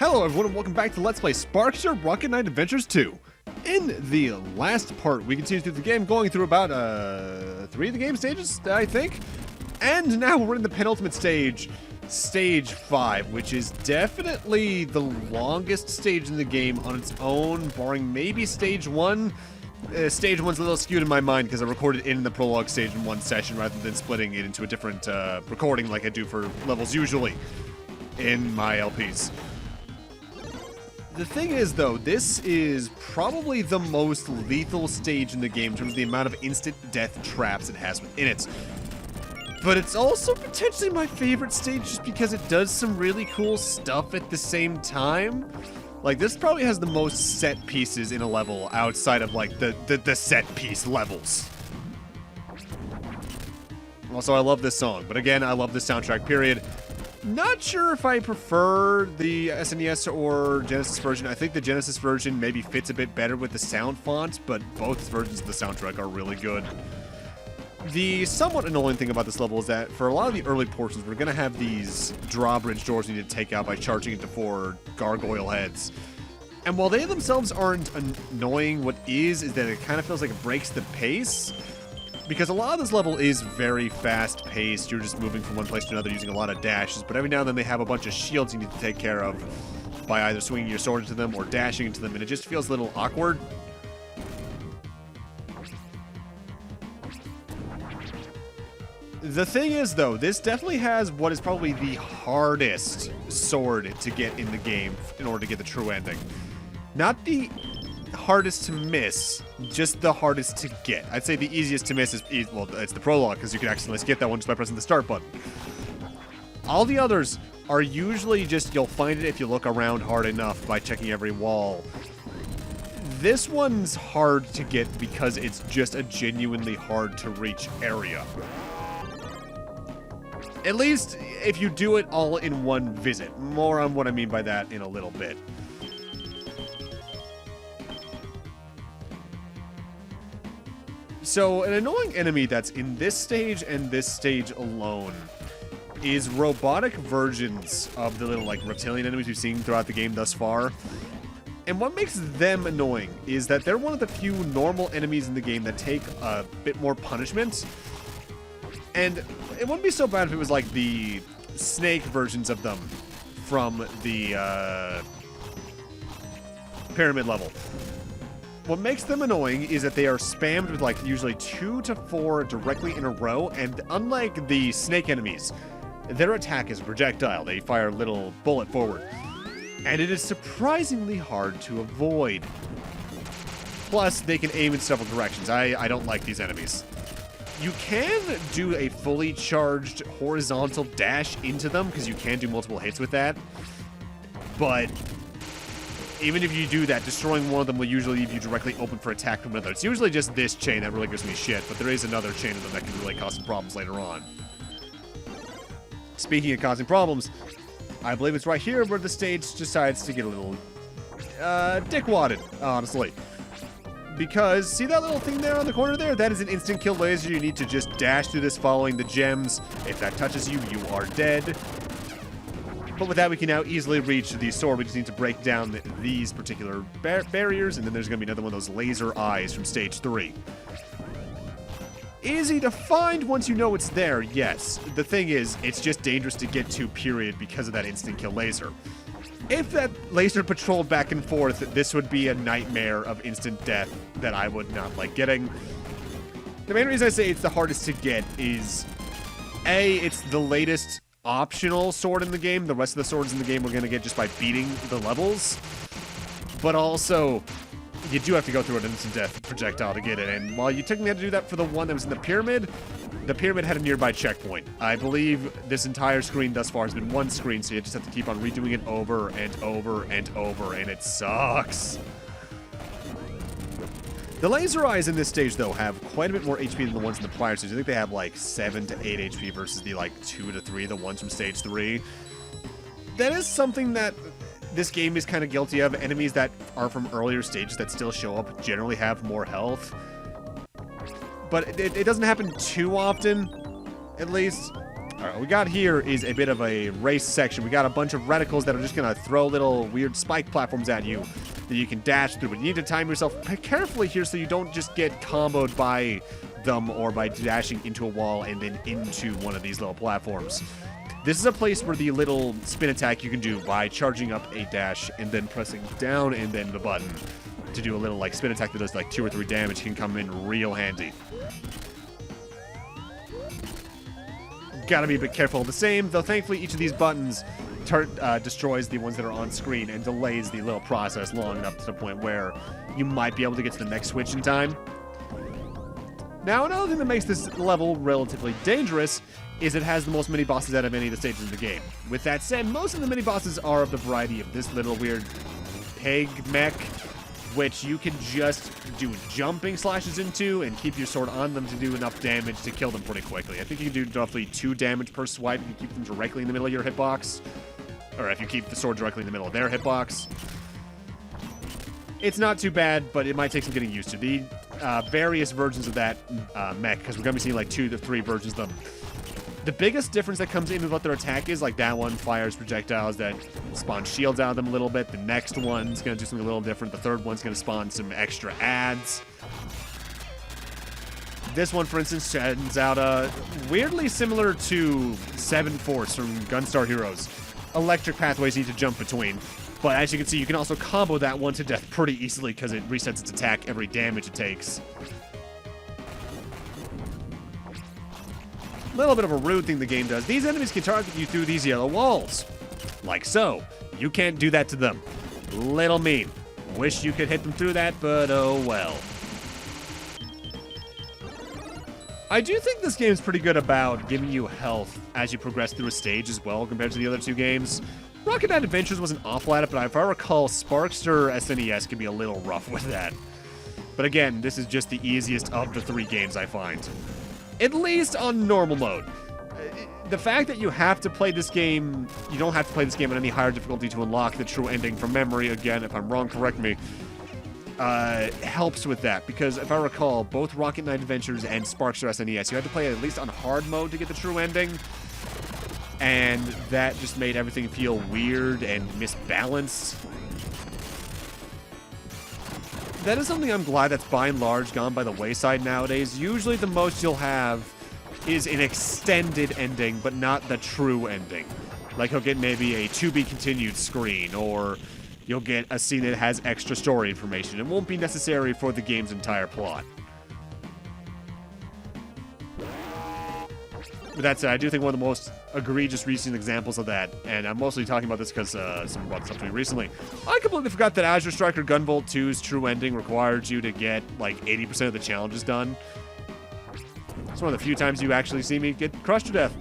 Hello everyone and welcome back to Let's Play Sparkster Rocket Knight Adventures 2. In the last part, we continued through the game, going through about 3 of the game stages, I think. And now we're in the penultimate stage, Stage 5, which is definitely the longest stage in the game on its own, barring maybe Stage 1. Stage 1's a little skewed in my mind because I recorded in the prologue stage in one session rather than splitting it into a different recording like I do for levels usually in my LPs. The thing is, though, this is probably the most lethal stage in the game in terms of the amount of instant death traps it has within it. But it's also potentially my favorite stage just because it does some really cool stuff at the same time. Like, this probably has the most set pieces in a level outside of, like, the set piece levels. Also, I love this song, but again, I love the soundtrack, period. Not sure if I prefer the SNES or Genesis version. I think the Genesis version maybe fits a bit better with the sound font, but both versions of the soundtrack are really good. The somewhat annoying thing about this level is that for a lot of the early portions, we're going to have these drawbridge doors we need to take out by charging into 4 gargoyle heads. And while they themselves aren't annoying, what is that it kind of feels like it breaks the pace. Because a lot of this level is very fast-paced, you're just moving from one place to another using a lot of dashes, but every now and then they have a bunch of shields you need to take care of by either swinging your sword into them or dashing into them, and it just feels a little awkward. The thing is, though, this definitely has what is probably the hardest sword to get in the game in order to get the true ending. Not the hardest to miss, just the hardest to get. I'd say the easiest to miss is, well, it's the prologue, because you can accidentally skip that one just by pressing the start button. All the others are usually just, you'll find it if you look around hard enough by checking every wall. This one's hard to get because it's just a genuinely hard to reach area. At least if you do it all in one visit. More on what I mean by that in a little bit. So, an annoying enemy that's in this stage and this stage alone is robotic versions of the little, like, reptilian enemies we've seen throughout the game thus far. And what makes them annoying is that they're one of the few normal enemies in the game that take a bit more punishment. And it wouldn't be so bad if it was like the snake versions of them from the pyramid level. What makes them annoying is that they are spammed with, like, usually 2 to 4 directly in a row, and unlike the snake enemies, their attack is a projectile. They fire a little bullet forward. And it is surprisingly hard to avoid. Plus, they can aim in several directions. I don't like these enemies. You can do a fully charged horizontal dash into them, because you can do multiple hits with that. But even if you do that, destroying one of them will usually leave you directly open for attack from another. It's usually just this chain that really gives me shit, but there is another chain of them that can really cause some problems later on. Speaking of causing problems, I believe it's right here where the stage decides to get a little dickwadded, honestly. Because, see that little thing there on the corner there? That is an instant kill laser. You need to just dash through this following the gems. If that touches you, you are dead. But with that, we can now easily reach the sword. We just need to break down these particular barriers, and then there's going to be another one of those laser eyes from stage 3. Easy to find once you know it's there, yes. The thing is, it's just dangerous to get to, period, because of that instant kill laser. If that laser patrolled back and forth, this would be a nightmare of instant death that I would not like getting. The main reason I say it's the hardest to get is, A, it's the latest optional sword in the game. The rest of the swords in the game we're going to get just by beating the levels. But also, you do have to go through an instant death projectile to get it. And while you technically had to do that for the one that was in the pyramid had a nearby checkpoint. I believe this entire screen thus far has been one screen, so you just have to keep on redoing it over and over and over, and it sucks. The laser eyes in this stage, though, have quite a bit more HP than the ones in the prior stage. I think they have, like, 7 to 8 HP versus the, like, 2 to 3, the ones from stage 3. That is something that this game is kind of guilty of. Enemies that are from earlier stages that still show up generally have more health. But it doesn't happen too often, at least. All right, what we got here is a bit of a race section. We got a bunch of reticles that are just going to throw little weird spike platforms at you that you can dash through. But you need to time yourself carefully here so you don't just get comboed by them or by dashing into a wall and then into one of these little platforms. This is a place where the little spin attack you can do by charging up a dash and then pressing down and then the button to do a little like spin attack that does like 2 or 3 damage can come in real handy. Gotta be a bit careful. The same, though thankfully each of these buttons destroys the ones that are on screen and delays the little process long enough to the point where you might be able to get to the next switch in time. Now, another thing that makes this level relatively dangerous is it has the most mini-bosses out of any of the stages in the game. With that said, most of the mini-bosses are of the variety of this little weird pig mech, which you can just do jumping slashes into and keep your sword on them to do enough damage to kill them pretty quickly. I think you can do roughly 2 damage per swipe if you keep them directly in the middle of your hitbox. Or if you keep the sword directly in the middle of their hitbox. It's not too bad, but it might take some getting used to. The various versions of that mech, because we're going to be seeing like 2 to 3 versions of them. The biggest difference that comes in with what their attack is, like that one fires projectiles that spawn shields out of them a little bit. The next one's going to do something a little different. The third one's going to spawn some extra adds. This one, for instance, sends out weirdly similar to 7 Force from Gunstar Heroes. Electric pathways you need to jump between. But as you can see, you can also combo that one to death pretty easily because it resets its attack every damage it takes. Little bit of a rude thing the game does. These enemies can target you through these yellow walls. Like so. You can't do that to them. Little mean. Wish you could hit them through that, but oh well. I do think this game is pretty good about giving you health as you progress through a stage as well compared to the other 2 games. Rocket Knight Adventures wasn't awful at it, but if I recall, Sparkster SNES can be a little rough with that. But again, this is just the easiest of the 3 games I find. At least on normal mode. The fact that you have to play this game, you don't have to play this game at any higher difficulty to unlock the true ending from memory, again, if I'm wrong, correct me, helps with that. Because if I recall, both Rocket Knight Adventures and Sparkster SNES, you had to play at least on hard mode to get the true ending. And that just made everything feel weird and misbalanced. That is something I'm glad that's by and large gone by the wayside nowadays. Usually the most you'll have is an extended ending, but not the true ending. Like you'll get maybe a to be continued screen, or you'll get a scene that has extra story information. It won't be necessary for the game's entire plot. With that said, I do think one of the most egregious recent examples of that, and I'm mostly talking about this because someone brought this up to me recently, I completely forgot that Azure Striker Gunvolt 2's true ending required you to get like 80% of the challenges done. It's one of the few times you actually see me get crushed to death.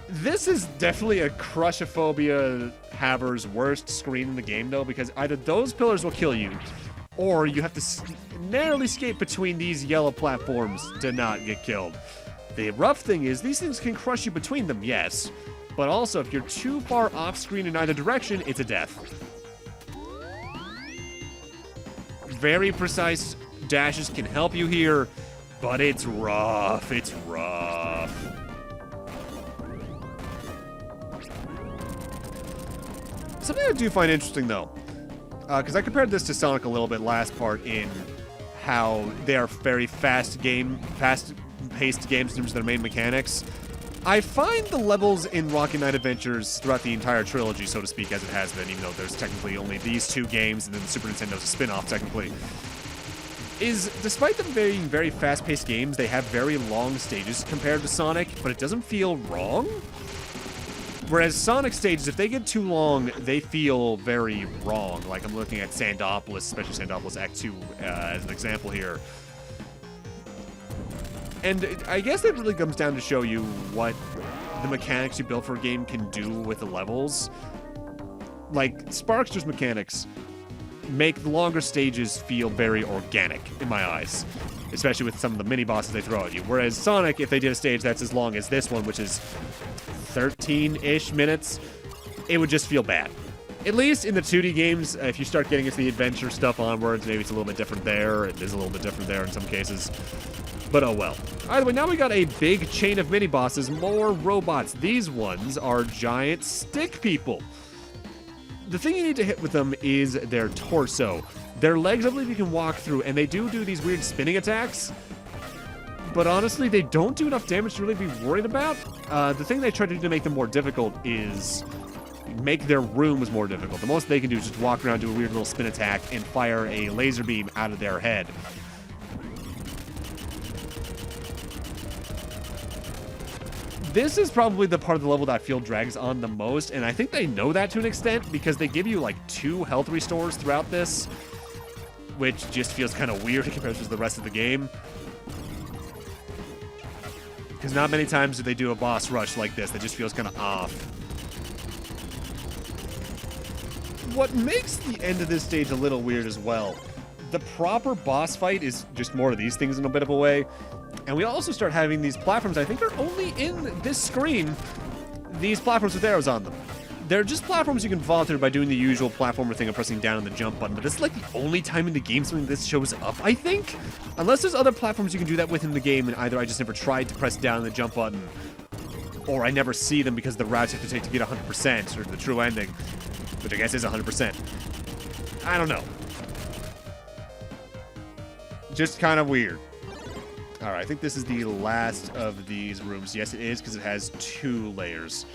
This is definitely a Crushophobia haver's worst screen in the game, though, because either those pillars will kill you, or you have to narrowly skate between these yellow platforms to not get killed. The rough thing is, these things can crush you between them, yes, but also if you're too far off screen in either direction, it's a death. Very precise dashes can help you here, but it's rough. It's rough. Something I do find interesting, though, because I compared this to Sonic a little bit last part in how they are very fast-paced games in terms of their main mechanics. I find the levels in Rocket Knight Adventures throughout the entire trilogy, so to speak, as it has been, even though there's technically only these 2 games and then the Super Nintendo's a spin-off, technically, is despite them being very fast-paced games, they have very long stages compared to Sonic, but it doesn't feel wrong. Whereas Sonic stages, if they get too long, they feel very wrong. Like I'm looking at Sandopolis, especially Sandopolis Act 2 as an example here. And I guess it really comes down to show you what the mechanics you build for a game can do with the levels. Like, Sparkster's mechanics make the longer stages feel very organic in my eyes, especially with some of the mini-bosses they throw at you. Whereas Sonic, if they did a stage that's as long as this one, which is 13-ish minutes, it would just feel bad. At least in the 2D games, if you start getting into the adventure stuff onwards, maybe it's a little bit different there. It is a little bit different there in some cases. But oh well. Either way, now we got a big chain of mini-bosses, more robots. These ones are giant stick people. The thing you need to hit with them is their torso. Their legs, I believe you can walk through, and they do these weird spinning attacks. But honestly, they don't do enough damage to really be worried about. The thing they try to do to make them more difficult is make their rooms more difficult. The most they can do is just walk around, do a weird little spin attack, and fire a laser beam out of their head. This is probably the part of the level that I feel drags on the most, and I think they know that to an extent because they give you like 2 health restores throughout this, which just feels kind of weird compared to the rest of the game. Because not many times do they do a boss rush like this. That just feels kind of off. What makes the end of this stage a little weird as well, the proper boss fight is just more of these things in a bit of a way. And we also start having these platforms I think are only in this screen. These platforms with arrows on them. They're just platforms you can fall through by doing the usual platformer thing of pressing down on the jump button, but this is like the only time in the game something like this shows up, I think? Unless there's other platforms you can do that with in the game, and either I just never tried to press down on the jump button, or I never see them because the routes you have to take to get 100%, or the true ending, which I guess is 100%. I don't know. Just kind of weird. Alright, I think this is the last of these rooms. Yes, it is, because it has 2 layers.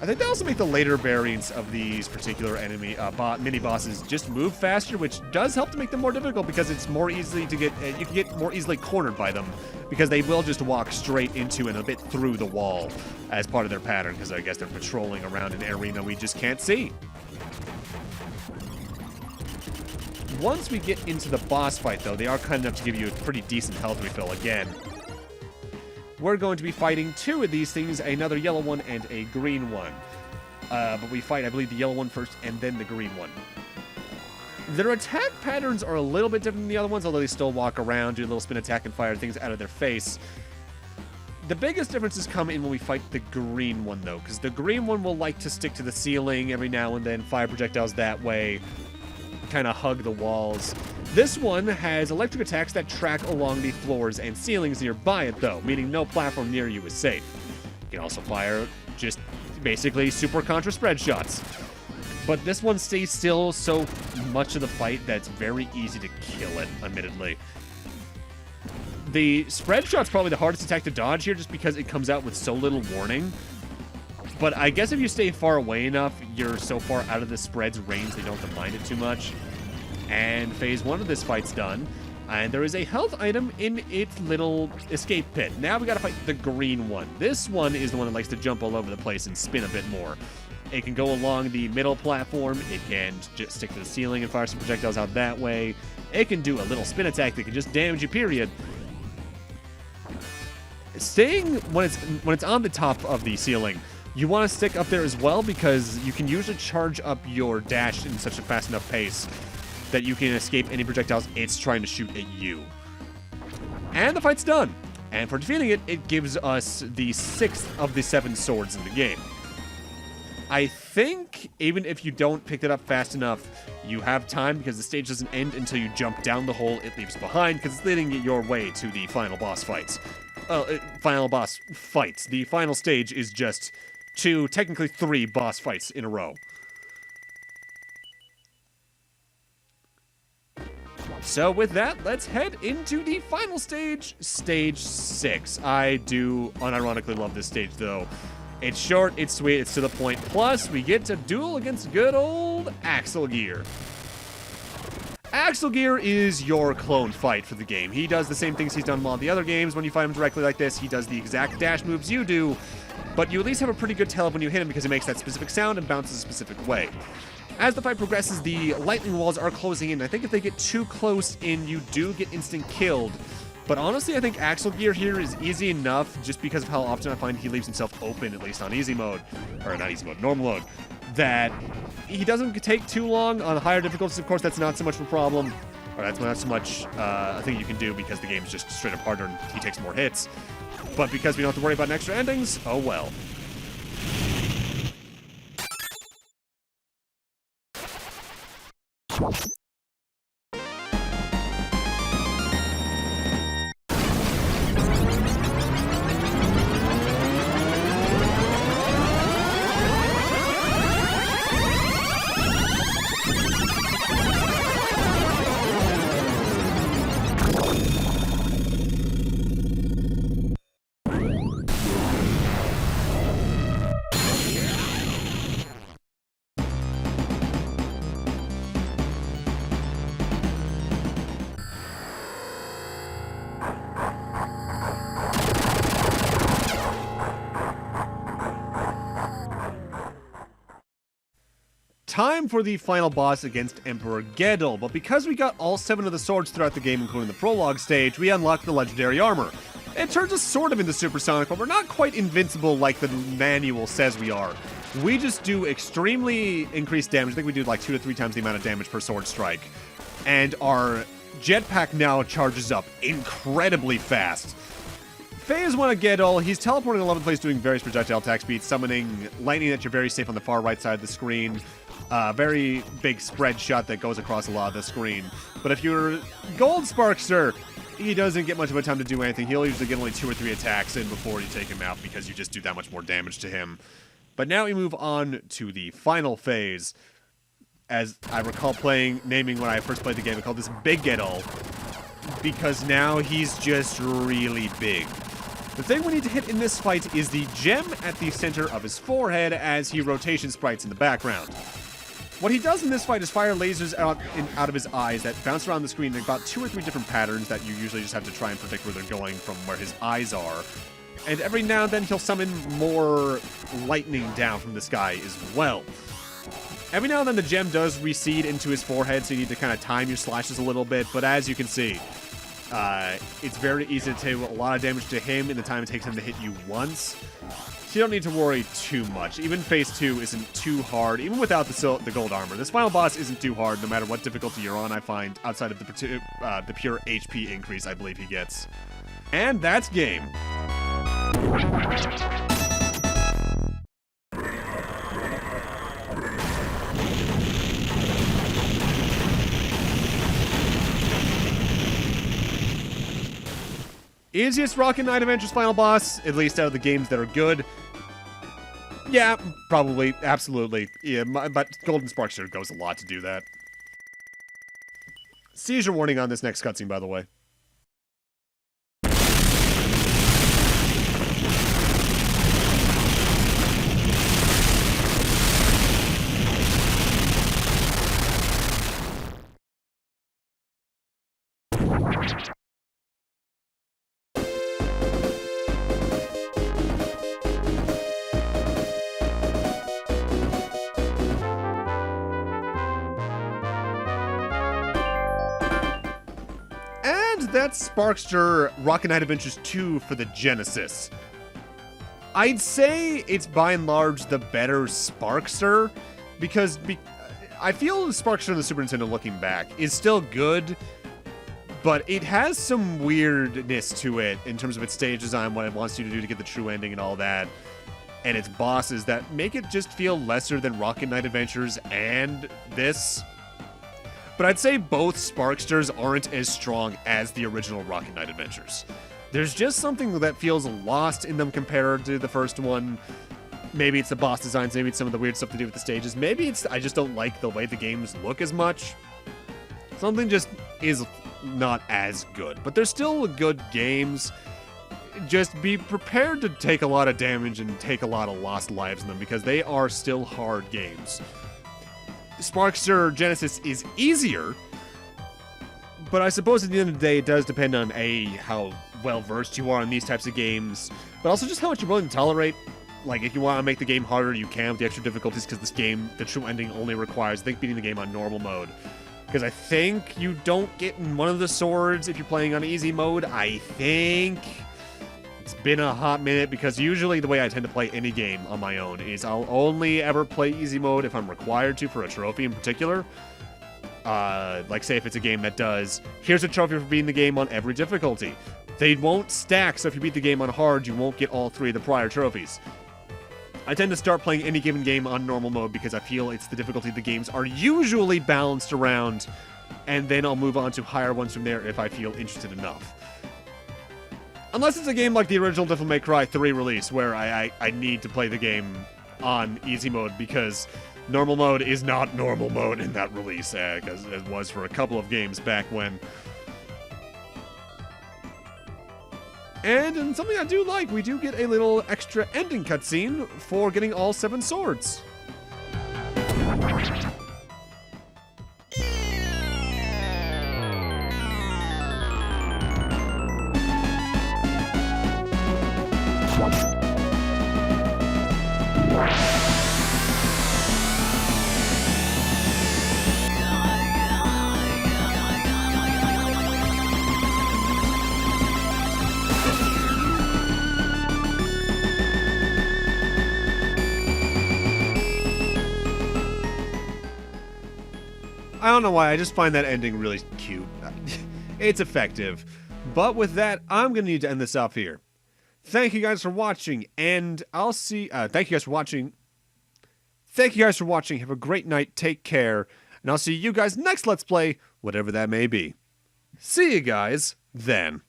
I think they also make the later variants of these particular enemy mini-bosses just move faster, which does help to make them more difficult because it's more easily to get, you can get more easily cornered by them because they will just walk straight into and a bit through the wall as part of their pattern because I guess they're patrolling around an arena we just can't see. Once we get into the boss fight, though, they are kind enough to give you a pretty decent health refill again. We're going to be fighting 2 of these things, another yellow one and a green one. But we fight, I believe, the yellow one first and then the green one. Their attack patterns are a little bit different than the other ones, although they still walk around, do a little spin attack, and fire things out of their face. The biggest differences come in when we fight the green one, though, because the green one will like to stick to the ceiling every now and then, fire projectiles that way, kind of hug the walls. This one has electric attacks that track along the floors and ceilings nearby it, though, meaning no platform near you is safe. You can also fire just basically super contra spread shots. But this one stays still so much of the fight that it's very easy to kill it, admittedly. The spread shot's probably the hardest attack to dodge here just because it comes out with so little warning. But I guess if you stay far away enough, you're so far out of the spread's range they don't have to mind it too much. And phase 1 of this fight's done. And there is a health item in its little escape pit. Now we gotta fight the green one. This one is the one that likes to jump all over the place and spin a bit more. It can go along the middle platform. It can just stick to the ceiling and fire some projectiles out that way. It can do a little spin attack that can just damage you, period. Staying when it's on the top of the ceiling, you want to stick up there as well because you can usually charge up your dash in such a fast enough pace that you can escape any projectiles it's trying to shoot at you. And the fight's done. And for defeating it, it gives us the 6th of the 7 swords in the game. I think even if you don't pick it up fast enough, you have time because the stage doesn't end until you jump down the hole it leaves behind because it's leading your way to the final boss fights. Final boss fights. The final stage is just 2, technically 3 boss fights in a row. So with that, let's head into the final stage, Stage 6. I do unironically love this stage, though. It's short, it's sweet, it's to the point. Plus, we get to duel against good old Axel Gear. Axel Gear is your clone fight for the game. He does the same things he's done in all the other games. When you fight him directly like this, he does the exact dash moves you do, but you at least have a pretty good tell of when you hit him because he makes that specific sound and bounces a specific way. As the fight progresses, the lightning walls are closing in. I think if they get too close in, you do get instant killed. But honestly, I think Axel Gear here is easy enough just because of how often I find he leaves himself open, at least on easy mode. Or not easy mode, normal mode. That he doesn't take too long. On higher difficulties, of course, that's not so much of a problem. Or that's not so much a thing you can do because the game's just straight up harder and he takes more hits. But because we don't have to worry about extra endings, oh well. Time for the final boss against Emperor Gedel, but because we got all 7 of the swords throughout the game, including the prologue stage, we unlocked the legendary armor. It turns us sort of into supersonic, but we're not quite invincible like the manual says we are. We just do extremely increased damage. I think we do like 2 to 3 times the amount of damage per sword strike. And our jetpack now charges up incredibly fast. Phase 1 of Gedel, he's teleporting all over the place doing various projectile attack speeds, summoning lightning that you're very safe on the far right side of the screen. Very big spread shot that goes across a lot of the screen. But if you're Gold Sparkster, he doesn't get much of a time to do anything. He'll usually get only 2 or 3 attacks in before you take him out because you just do that much more damage to him. But now we move on to the final phase. As I recall naming when I first played the game, I called this Big Gedel because now he's just really big. The thing we need to hit in this fight is the gem at the center of his forehead as he rotation sprites in the background. What he does in this fight is fire lasers out of his eyes that bounce around the screen in about 2 or 3 different patterns that you usually just have to try and predict where they're going from where his eyes are. And every now and then he'll summon more lightning down from the sky as well. Every now and then the gem does recede into his forehead, so you need to kind of time your slashes a little bit, but as you can see, it's very easy to do a lot of damage to him in the time it takes him to hit you once. So you don't need to worry too much. Even phase 2 isn't too hard, even without the gold armor. This final boss isn't too hard, no matter what difficulty you're on, I find, outside of the pure HP increase I believe he gets. And that's game. Easiest Rocket Knight Adventures final boss, at least out of the games that are good. Yeah, probably, absolutely. Yeah, but Golden Sparkster goes a lot to do that. Seizure warning on this next cutscene, by the way. That's Sparkster Rocket Knight Adventures 2 for the Genesis. I'd say it's by and large the better Sparkster, because I feel Sparkster on the Super Nintendo looking back is still good, but it has some weirdness to it in terms of its stage design, what it wants you to do to get the true ending and all that, and its bosses that make it just feel lesser than Rocket Knight Adventures and this. But I'd say both Sparksters aren't as strong as the original Rocket Knight Adventures. There's just something that feels lost in them compared to the first one. Maybe it's the boss designs, maybe it's some of the weird stuff to do with the stages, maybe it's I just don't like the way the games look as much. Something just is not as good. But they're still good games. Just be prepared to take a lot of damage and take a lot of lost lives in them, because they are still hard games. Sparkster Genesis is easier, but I suppose at the end of the day it does depend on how well versed you are in these types of games, but also just how much you're willing to tolerate. Like, if you want to make the game harder, you can with the extra difficulties, because this game, the true ending only requires, I think, beating the game on normal mode. Because I think you don't get one of the swords if you're playing on easy mode, I think. It's been a hot minute, because usually the way I tend to play any game on my own is I'll only ever play easy mode if I'm required to for a trophy in particular. Like, say if it's a game that does, here's a trophy for beating the game on every difficulty. They won't stack, so if you beat the game on hard, you won't get all 3 of the prior trophies. I tend to start playing any given game on normal mode because I feel it's the difficulty the games are usually balanced around, and then I'll move on to higher ones from there if I feel interested enough. Unless it's a game like the original Devil May Cry 3 release, where I need to play the game on easy mode, because normal mode is not normal mode in that release, because it was for a couple of games back when. And in something I do like, we do get a little extra ending cutscene for getting all 7 swords. I don't know why, I just find that ending really cute. It's effective. But with that, I'm going to need to end this off here. Thank you guys for watching, and I'll see... thank you guys for watching. Thank you guys for watching. Have a great night. Take care. And I'll see you guys next Let's Play, whatever that may be. See you guys then.